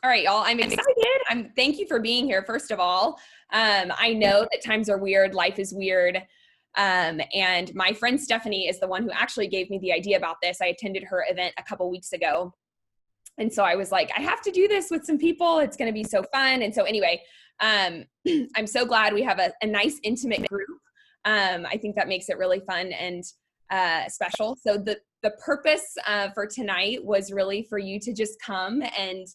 All right, y'all. I'm excited. Thank you for being here, first of all. I know that times are weird, life is weird. And my friend Stephanie is the one who actually gave me the idea about this. I attended her event a couple weeks ago. And so I was like, I have to do this with some people. It's going to be so fun. And so anyway, I'm so glad we have a nice intimate group. I think that makes it really fun and special. So the purpose for tonight was really for you to just come and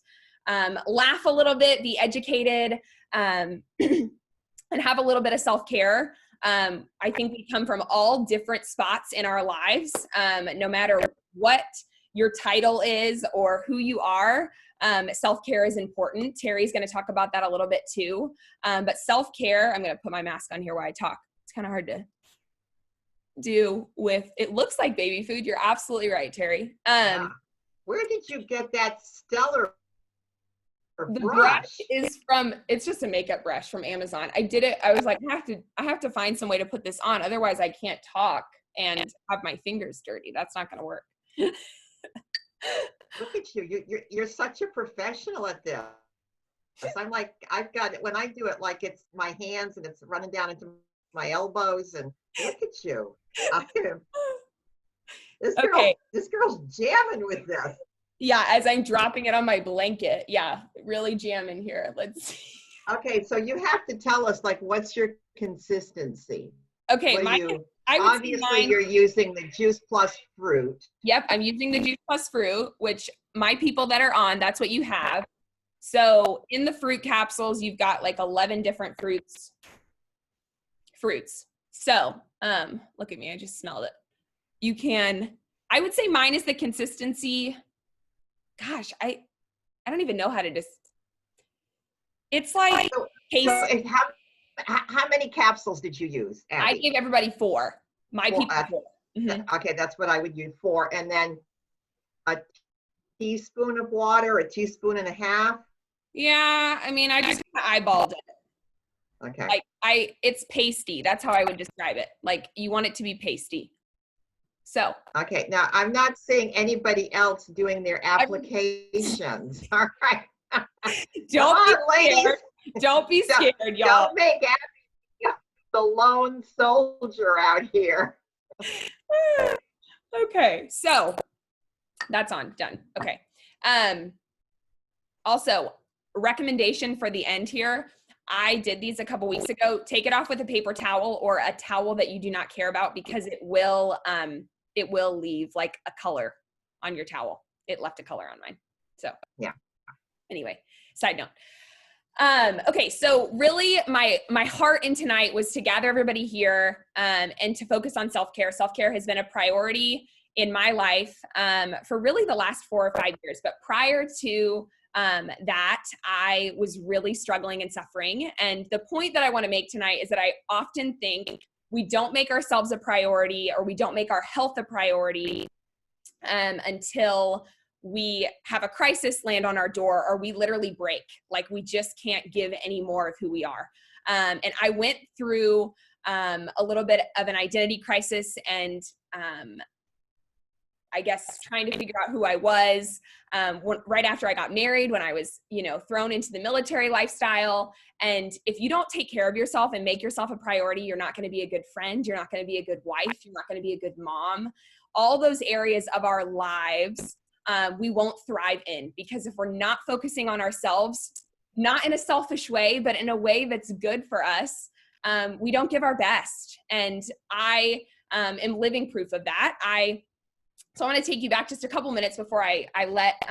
laugh a little bit, be educated, and have a little bit of self-care. I think we come from all different spots in our lives, no matter what your title is or who you are. Self-care is important. Terry's going to talk about that a little bit too. But self-care, I'm going to put my mask on here while I talk. It's kind of hard to do with, it looks like baby food. You're absolutely right, Terry. Yeah. Where did you get that stellar the brush is from, it's just a makeup brush from Amazon. I did it. I was like, I have to find some way to put this on. Otherwise I can't talk and have my fingers dirty. That's not going to work. Look at you. You're such a professional at this. I'm like, I've got it when I do it, like it's my hands and it's running down into my elbows, and look at you. This girl's jamming with this. Yeah, as I'm dropping it on my blanket. Yeah, really jamming here. Let's see. Okay, so you have to tell us, like, what's your consistency? Okay, obviously you're using the Juice Plus Fruit. Yep, I'm using the Juice Plus Fruit, which my people that are on, that's what you have. So in the fruit capsules, you've got like 11 different fruits. So look at me, I just smelled it. You can, I would say mine is the consistency. Gosh, I don't even know how to it's like how many capsules did you use, Abby? I gave everybody 4. My people 4. Mm-hmm. Okay, that's what I would use, 4. And then a teaspoon of water, a teaspoon and a half. Yeah, I mean, I just eyeballed it. Okay. Like it's pasty. That's how I would describe it. Like you want it to be pasty. So. Okay, now I'm not seeing anybody else doing their applications. All right. Don't be scared, y'all. Don't make Abby the lone soldier out here. Okay, so that's on, done. Okay. Also, recommendation for the end here. I did these a couple weeks ago. Take it off with a paper towel or a towel that you do not care about, because it will leave like a color on your towel. It left a color on mine. So yeah. Anyway, side note. Okay, so really my heart in tonight was to gather everybody here and to focus on self-care. Self-care has been a priority in my life for really the last 4 or 5 years. But prior to that, I was really struggling and suffering. And the point that I want to make tonight is that I often think we don't make ourselves a priority, or we don't make our health a priority until we have a crisis land on our door, or we literally break. Like we just can't give any more of who we are. And I went through a little bit of an identity crisis, and I guess trying to figure out who I was right after I got married, when I was, thrown into the military lifestyle. And if you don't take care of yourself and make yourself a priority, you're not going to be a good friend. You're not going to be a good wife. You're not going to be a good mom. All those areas of our lives, we won't thrive in, because if we're not focusing on ourselves, not in a selfish way, but in a way that's good for us, we don't give our best. And I am living proof of that. So I want to take you back just a couple minutes before I let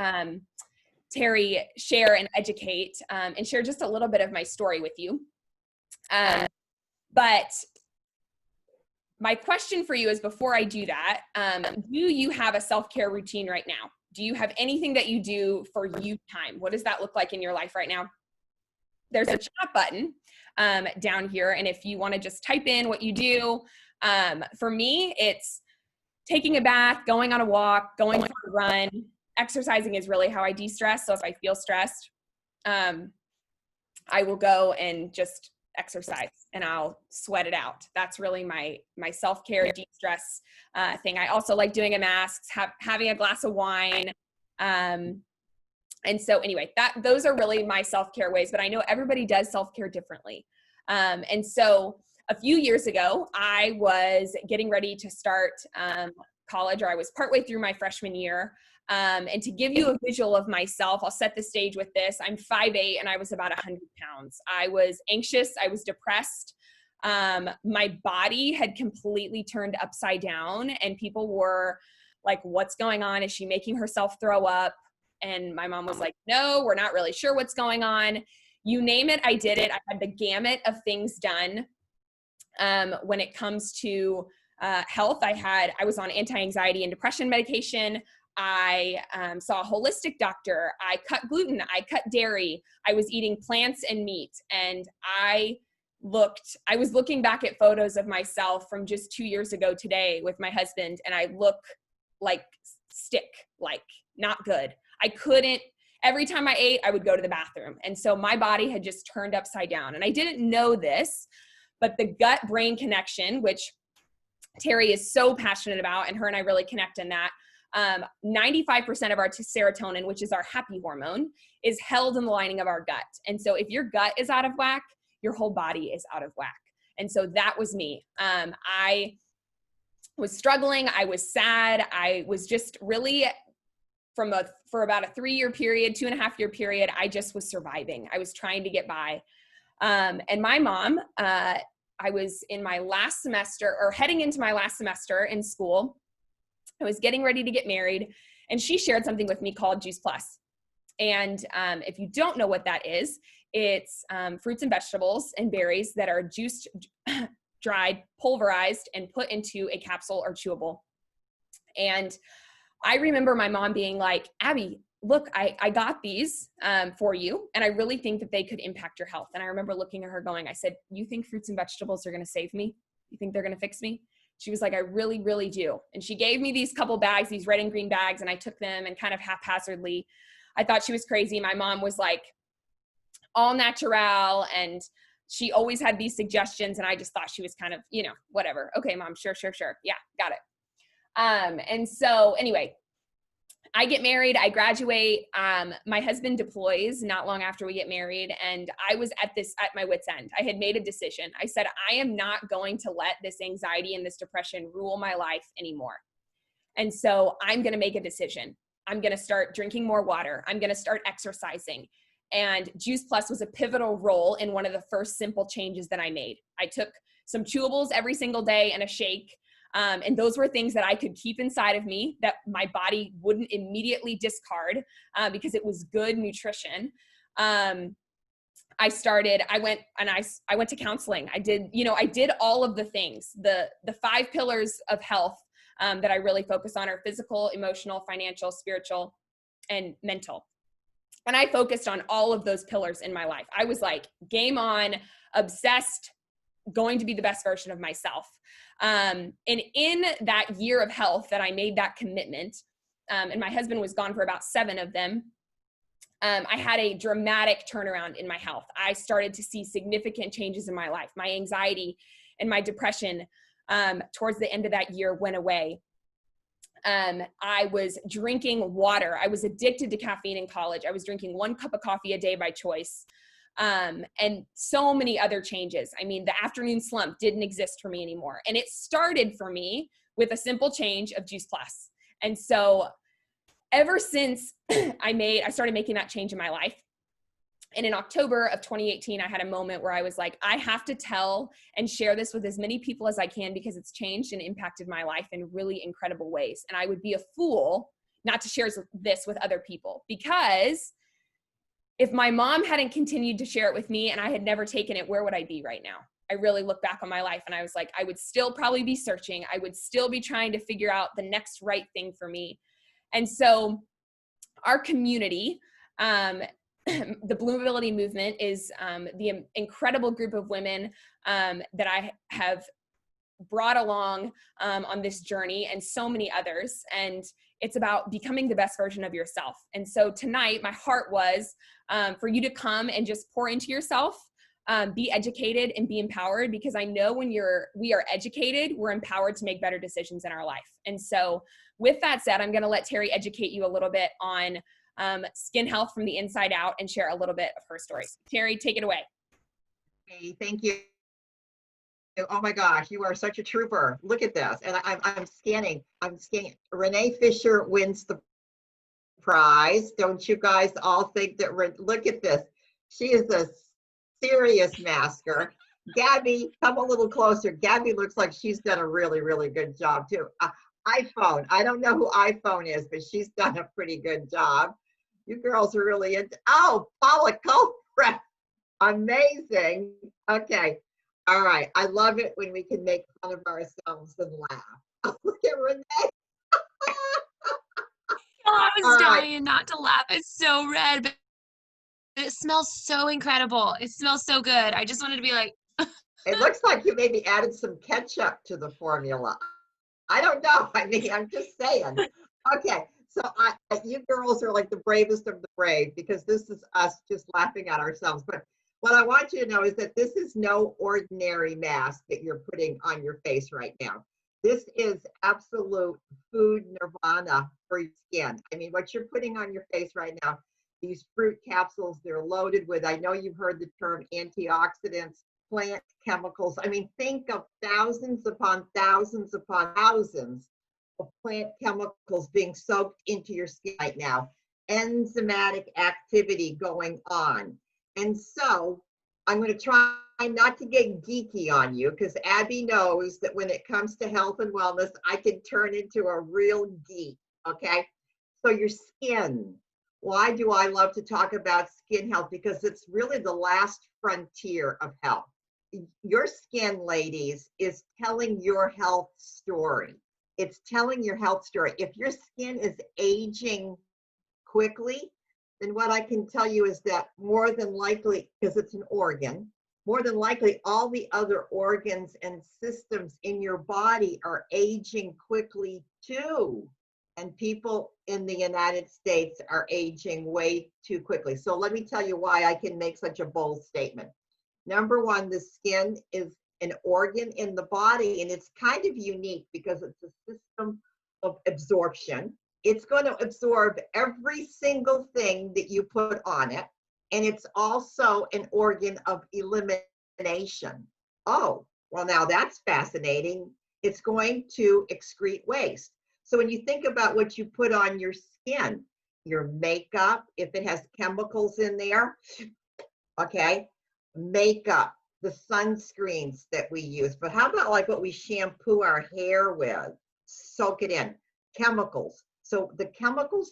Terry share and educate and share just a little bit of my story with you. But my question for you is, before I do that, do you have a self-care routine right now? Do you have anything that you do for you time? What does that look like in your life right now? There's a chat button down here. And if you want to just type in what you do, for me, it's taking a bath, going on a walk, going for a run. Exercising is really how I de-stress. So if I feel stressed, I will go and just exercise and I'll sweat it out. That's really my self-care de-stress thing. I also like doing a mask, having a glass of wine. And so anyway, those are really my self-care ways, but I know everybody does self-care differently. And so a few years ago, I was getting ready to start college, or I was partway through my freshman year. And to give you a visual of myself, I'll set the stage with this. I'm 5'8" and I was about 100 pounds. I was anxious. I was depressed. My body had completely turned upside down, and people were like, what's going on? Is she making herself throw up? And my mom was like, no, we're not really sure what's going on. You name it, I did it. I had the gamut of things done. When it comes to health, I was on anti-anxiety and depression medication. I saw a holistic doctor. I cut gluten. I cut dairy. I was eating plants and meat. And I was looking back at photos of myself from just 2 years ago today with my husband, and I look like not good. I couldn't, every time I ate, I would go to the bathroom. And so my body had just turned upside down. And I didn't know this, but the gut-brain connection, which Terry is so passionate about, and her and I really connect in that, 95% of our serotonin, which is our happy hormone, is held in the lining of our gut. And so if your gut is out of whack, your whole body is out of whack. And so that was me. I was struggling. I was sad. I was just really, for about a 3-year period, 2.5-year period, I just was surviving. I was trying to get by. And my mom, I was in my last semester, or heading into my last semester in school. I was getting ready to get married, and she shared something with me called Juice Plus. And if you don't know what that is, it's fruits and vegetables and berries that are juiced, dried, pulverized, and put into a capsule or chewable. And I remember my mom being like, Abby, look, I got these for you, and I really think that they could impact your health. And I remember looking at her going, I said, you think fruits and vegetables are going to save me? You think they're going to fix me? She was like, I really, really do. And she gave me these couple bags, these red and green bags, and I took them, and kind of haphazardly, I thought she was crazy. My mom was like all natural, and she always had these suggestions, and I just thought she was kind of, whatever. Okay, mom, sure. Yeah, got it. And so anyway, I get married, I graduate. My husband deploys not long after we get married. And I was at my wit's end. I had made a decision. I said, I am not going to let this anxiety and this depression rule my life anymore. And so I'm going to make a decision. I'm going to start drinking more water. I'm going to start exercising. And Juice Plus was a pivotal role in one of the first simple changes that I made. I took some chewables every single day and a shake. And those were things that I could keep inside of me that my body wouldn't immediately discard because it was good nutrition. I went to counseling. I did all of the things, the 5 pillars of health that I really focus on are physical, emotional, financial, spiritual, and mental. And I focused on all of those pillars in my life. I was like, game on, obsessed, going to be the best version of myself. And in that year of health that I made that commitment, and my husband was gone for about 7 of them, I had a dramatic turnaround in my health. I started to see significant changes in my life. My anxiety and my depression towards the end of that year went away. I was drinking water. I was addicted to caffeine in college. I was drinking 1 cup of coffee a day by choice. And so many other changes. I mean, the afternoon slump didn't exist for me anymore. And it started for me with a simple change of Juice Plus. And so ever since I started making that change in my life. And in October of 2018, I had a moment where I was like, I have to tell and share this with as many people as I can because it's changed and impacted my life in really incredible ways. And I would be a fool not to share this with other people, because if my mom hadn't continued to share it with me and I had never taken it, where would I be right now? I really look back on my life and I was like, I would still probably be searching. I would still be trying to figure out the next right thing for me. And so our community, the Bloomability movement, is the incredible group of women that I have brought along on this journey, and so many others. And it's about becoming the best version of yourself. And so tonight, my heart was for you to come and just pour into yourself, be educated and be empowered, because I know when we are educated, we're empowered to make better decisions in our life. And so with that said, I'm going to let Terry educate you a little bit on skin health from the inside out and share a little bit of her story. Terry, take it away. Hey, thank you. Oh my gosh, you are such a trooper. Look at this. And I'm scanning. I'm scanning. Renee Fisher wins the prize. Don't you guys all think that? Look at this. She is a serious masker. Gabby, come a little closer. Gabby looks like she's done a really, really good job too. iPhone. I don't know who iPhone is, but she's done a pretty good job. You girls are really into. Oh, Paula Culprit. Amazing. Okay. All right. I love it when we can make fun of ourselves and laugh. Look at Renee. Oh, I was All right. dying not to laugh. It's so red, but it smells so incredible. It smells so good. I just wanted to be like, It looks like you maybe added some ketchup to the formula. I don't know. I mean, I'm just saying. Okay. So you girls are like the bravest of the brave because this is us just laughing at ourselves. But what I want you to know is that this is no ordinary mask that you're putting on your face right now. This is absolute food nirvana for your skin. I mean, what you're putting on your face right now, these fruit capsules, they're loaded with, I know you've heard the term antioxidants, plant chemicals. I mean, think of thousands upon thousands upon thousands of plant chemicals being soaked into your skin right now. Enzymatic activity going on. And so I'm going to try not to get geeky on you because Abby knows that when it comes to health and wellness, I can turn into a real geek. Okay. So your skin. Why do I love to talk about skin health? Because it's really the last frontier of health. Your skin, ladies, is telling your health story. It's telling your health story. If your skin is aging quickly, then what I can tell you is that more than likely, because it's an organ, more than likely all the other organs and systems in your body are aging quickly too. And people in the United States are aging way too quickly. So let me tell you why I can make such a bold statement. Number one, the skin is an organ in the body, and it's kind of unique because it's a system of absorption. It's going to absorb every single thing that you put on it, and it's also an organ of elimination. Oh, well, now that's fascinating. It's going to excrete waste. So when you think about what you put on your skin, your makeup, if it has chemicals in there, okay, makeup, the sunscreens that we use, but how about like what we shampoo our hair with? Soak it in. Chemicals. So the chemicals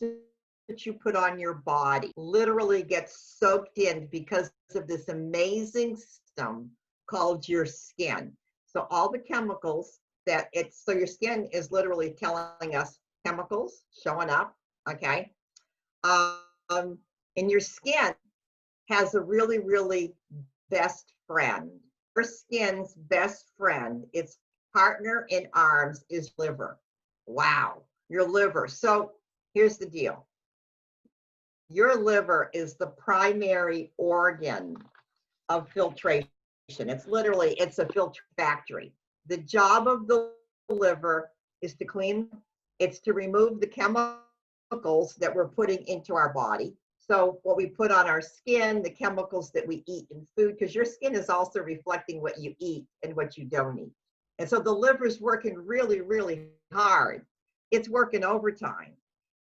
that you put on your body literally get soaked in because of this amazing system called your skin. So all the chemicals that it's, so your skin is literally telling us chemicals showing up, okay? And your skin has a really, really best friend. Your skin's best friend, its partner in arms is liver. Wow, your liver. So here's the deal. Your liver is the primary organ of filtration. It's literally, it's a filter factory. The job of the liver is to clean, it's to remove the chemicals that we're putting into our body. So what we put on our skin, the chemicals that we eat in food, because your skin is also reflecting what you eat and what you don't eat. And so the liver's working really, really hard. It's working overtime.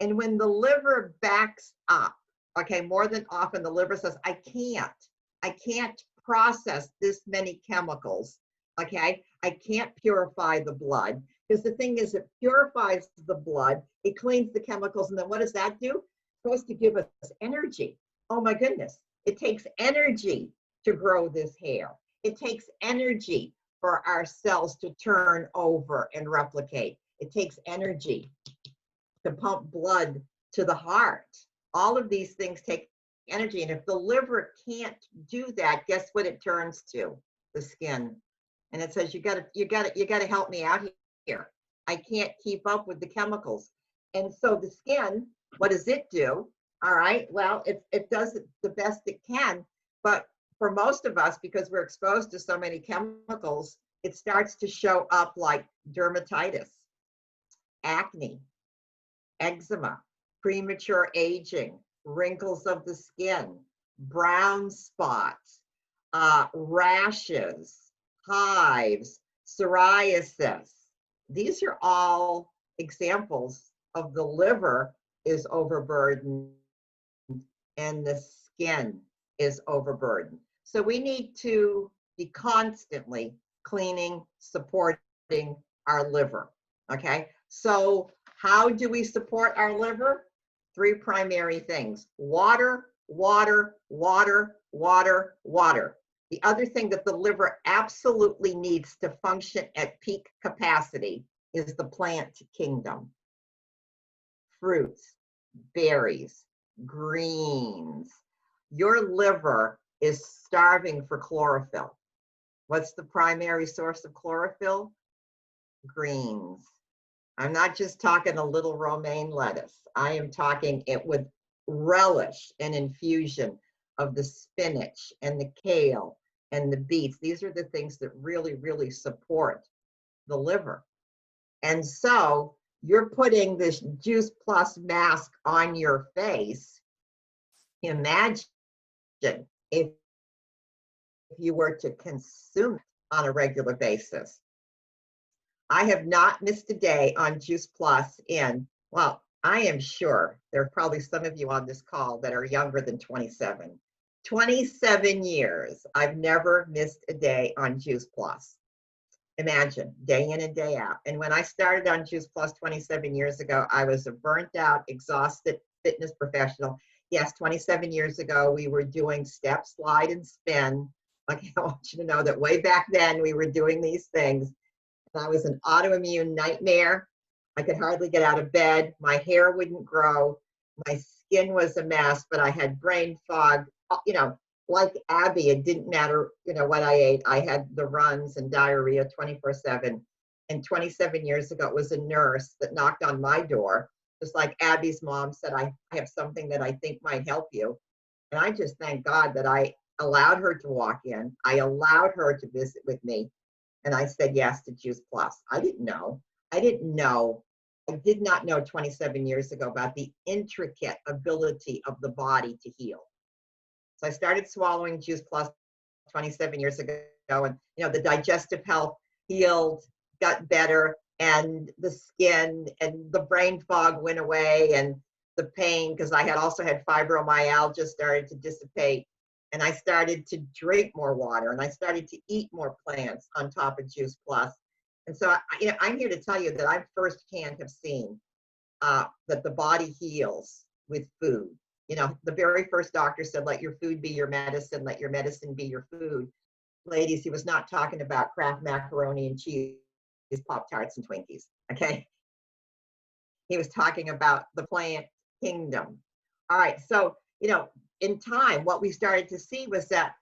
And when the liver backs up, okay, more than often the liver says, I can't process this many chemicals, okay? I can't purify the blood. Because the thing is, it purifies the blood, it cleans the chemicals, and then what does that do? It's supposed to give us energy. Oh my goodness. It takes energy to grow this hair. It takes energy for our cells to turn over and replicate. It takes energy to pump blood to the heart. All of these things take energy. And if the liver can't do that, guess what it turns to? The skin. And it says, you gotta help me out here. I can't keep up with the chemicals. And so the skin, what does it do? All right, well, it does it the best it can, but for most of us, because we're exposed to so many chemicals, it starts to show up like dermatitis, acne, eczema, premature aging, wrinkles of the skin, brown spots, rashes, hives, psoriasis. These are all examples of the liver is overburdened and the skin is overburdened. So we need to be constantly cleaning, supporting our liver. Okay. So how do we support our liver? 3 primary things: water, water, water, water, water. The other thing that the liver absolutely needs to function at peak capacity is the plant kingdom. Fruits, berries, greens. Your liver is starving for chlorophyll. What's the primary source of chlorophyll? Greens. I'm not just talking a little romaine lettuce. I am talking it with relish and infusion of the spinach and the kale and the beets. These are the things that really, really support the liver. And so you're putting this Juice Plus mask on your face. Imagine if you were to consume it on a regular basis. I have not missed a day on Juice Plus in, well, I am sure there are probably some of you on this call that are younger than 27. 27 years, I've never missed a day on Juice Plus. Imagine, day in and day out. And when I started on Juice Plus 27 years ago, I was a burnt out, exhausted fitness professional. Yes, 27 years ago, we were doing step, slide, and spin. Okay, I want you to know that way back then, we were doing these things. And I was an autoimmune nightmare. I could hardly get out of bed. My hair wouldn't grow. My skin was a mess, but I had brain fog. You know, like Abby, it didn't matter, you know, what I ate. I had the runs and diarrhea 24/7. And 27 years ago, it was a nurse that knocked on my door, just like Abby's mom said, I have something that I think might help you. And I just thank God that I allowed her to walk in. I allowed her to visit with me. And I said yes to Juice Plus. I didn't know. I did not know 27 years ago about the intricate ability of the body to heal. So I started swallowing Juice Plus 27 years ago, and you know, the digestive health healed, got better, and the skin and the brain fog went away, and the pain, because I had also had fibromyalgia, started to dissipate. And I started to drink more water, and I started to eat more plants on top of Juice Plus. And so you know, I'm here to tell you that I firsthand have seen that the body heals with food. You know, the very first doctor said, let your food be your medicine, let your medicine be your food. Ladies, he was not talking about Kraft macaroni and cheese, Pop-Tarts and Twinkies, okay? He was talking about the plant kingdom. All right, so, you know, in time, what we started to see was that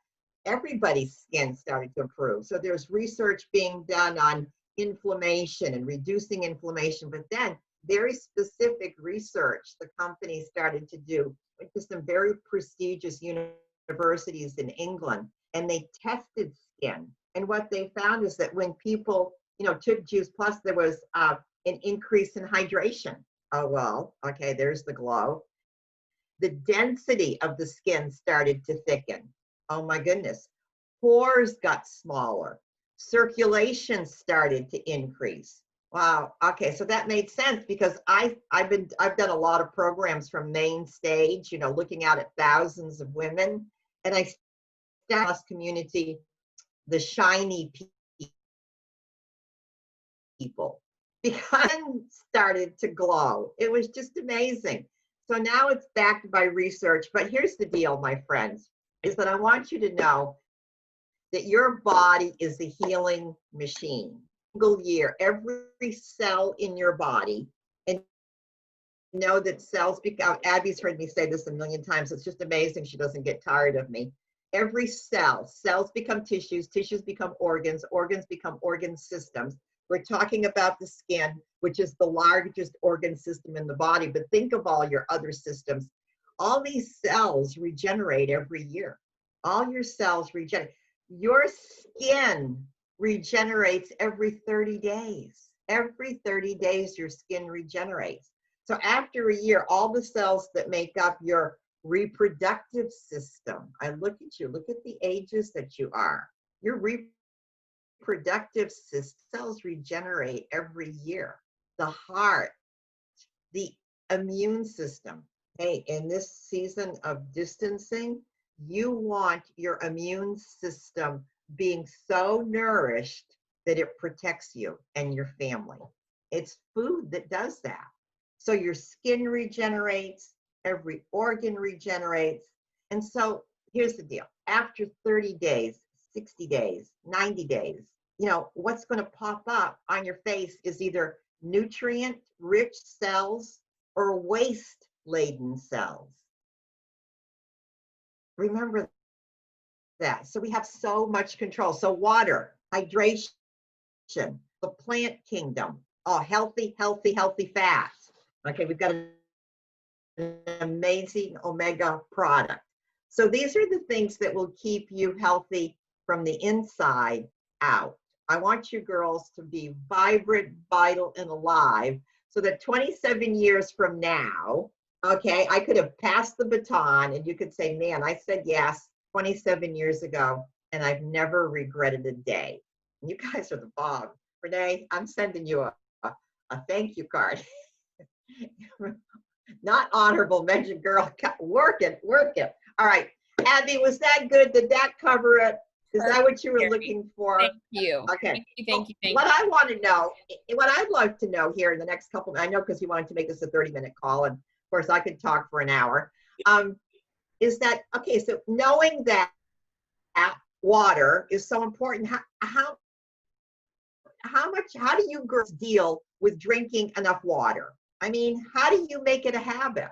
everybody's skin started to improve. So there's research being done on inflammation and reducing inflammation, but then very specific research the company started to do, went to some very prestigious universities in England, and they tested skin. And what they found is that when people, you know, took Juice Plus, there was an increase in hydration. Oh, well, okay, there's the glow. The density of the skin started to thicken. Oh my goodness. Pores got smaller. Circulation started to increase. Wow. Okay, so that made sense because I've done a lot of programs from main stage, you know, looking out at thousands of women, and I started community, the shiny people, because started to glow. It was just amazing. So now it's backed by research. But here's the deal, my friends, is that I want you to know that your body is a healing machine. Single year, every cell in your body, and know that cells become, Abby's heard me say this a million times. It's just amazing she doesn't get tired of me. Every cells become tissues, tissues become organs, organs become organ systems. We're talking about the skin, which is the largest organ system in the body, but think of all your other systems. All these cells regenerate every year. All your cells regenerate. Your skin regenerates every 30 days. Every 30 days, your skin regenerates. So after a year, all the cells that make up your reproductive system. I look at you, look at the ages that you are. Your reproductive system, cells regenerate every year. The heart, the immune system. Hey, in this season of distancing, you want your immune system being so nourished that it protects you and your family. It's food that does that. So your skin regenerates, every organ regenerates. And so here's the deal. After 30 days, 60 days, 90 days, you know, what's going to pop up on your face is either nutrient-rich cells or waste-laden cells. Remember that. So we have so much control. So water, hydration, the plant kingdom, oh, healthy, healthy, healthy fats. Okay, we've got an amazing omega product. So these are the things that will keep you healthy from the inside out. I want you girls to be vibrant, vital, and alive so that 27 years from now, okay, I could have passed the baton and you could say, man, I said yes 27 years ago and I've never regretted a day. And you guys are the bomb. Renee, I'm sending you a thank you card. Not honorable mention, girl. Work it, work it. All right. Abby, was that good? Did that cover it? Is that what you were looking for? Thank you. Okay. Thank you. What I want to know, what I'd like to know here in the next couple, I know because you wanted to make this a 30-minute call, and of course I could talk for an hour, is that, okay, so knowing that water is so important, how do you girls deal with drinking enough water? I mean, how do you make it a habit?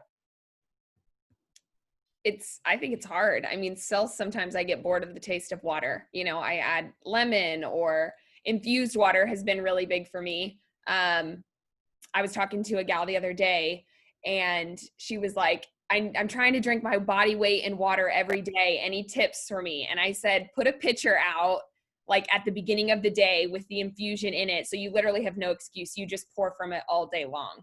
I think it's hard. I mean, still sometimes I get bored of the taste of water. You know, I add lemon, or infused water has been really big for me. I was talking to a gal the other day and she was like, I'm trying to drink my body weight in water every day. Any tips for me? And I said, put a pitcher out like at the beginning of the day with the infusion in it. So you literally have no excuse. You just pour from it all day long.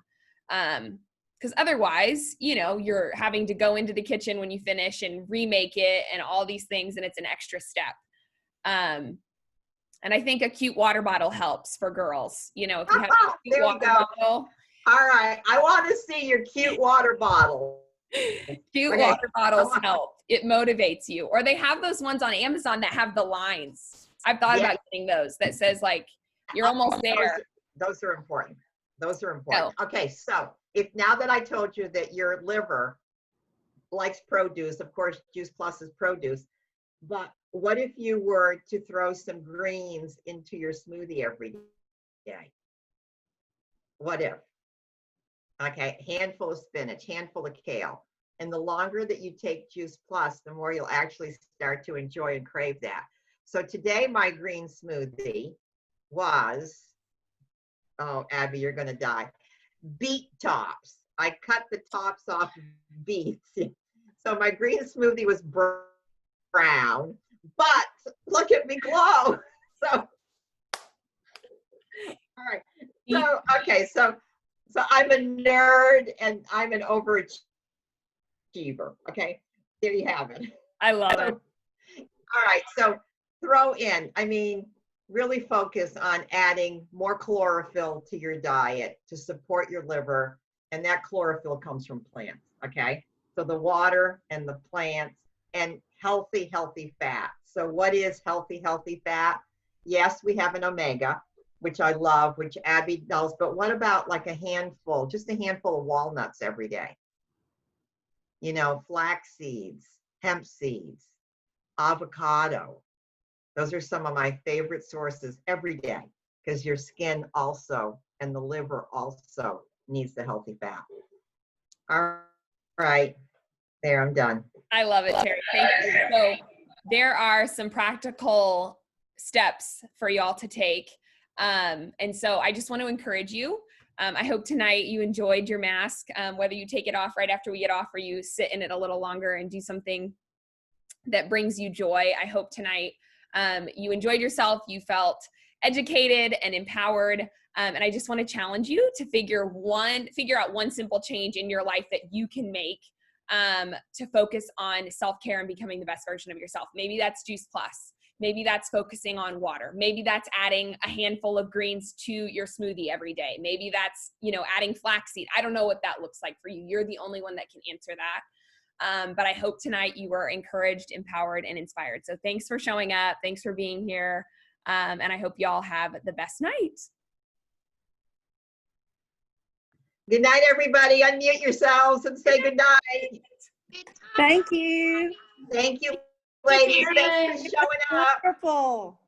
Because otherwise, you know, you're having to go into the kitchen when you finish and remake it and all these things, and it's an extra step. And I think a cute water bottle helps for girls. You know, if you have a cute there water we go. bottle. All right, I want to see your cute water bottle. Cute Okay. water bottles help. It motivates you. Or they have those ones on Amazon that have the lines. I've thought about getting those that says like, you're almost there. Those are important. Those are important. Okay, so if now that I told you that your liver likes produce, of course, Juice Plus is produce, but what if you were to throw some greens into your smoothie every day? What if? Okay, handful of spinach, handful of kale. And the longer that you take Juice Plus, the more you'll actually start to enjoy and crave that. So today, my green smoothie was, oh, Abby, you're going to die. Beet tops. I cut the tops off beets. So my green smoothie was brown, but look at me glow. So, all right. So, okay. So I'm a nerd and I'm an overachiever. Okay. There you have it. I love it. All right. So throw in, I mean, really focus on adding more chlorophyll to your diet to support your liver. And that chlorophyll comes from plants, okay? So the water and the plants and healthy, healthy fat. So what is healthy, healthy fat? Yes, we have an omega, which I love, which Abby knows, but what about like a handful, just a handful of walnuts every day? You know, flax seeds, hemp seeds, avocado. Those are some of my favorite sources every day because your skin also and the liver also needs the healthy fat. All right. There, I'm done. I love it, Terry. Thank you. So there are some practical steps for y'all to take. And so I just want to encourage you. I hope tonight you enjoyed your mask, whether you take it off right after we get off or you sit in it a little longer and do something that brings you joy. I hope tonight you enjoyed yourself, you felt educated and empowered. And I just want to challenge you to figure out one simple change in your life that you can make to focus on self-care and becoming the best version of yourself. Maybe that's Juice Plus. Maybe that's focusing on water. Maybe that's adding a handful of greens to your smoothie every day. Maybe that's, adding flaxseed. I don't know what that looks like for you. You're the only one that can answer that. But I hope tonight you were encouraged, empowered, and inspired. So thanks for showing up. Thanks for being here. And I hope you all have the best night. Good night, everybody. Unmute yourselves and say good night. Thank you. Thank you, ladies. Thanks for showing up. Wonderful.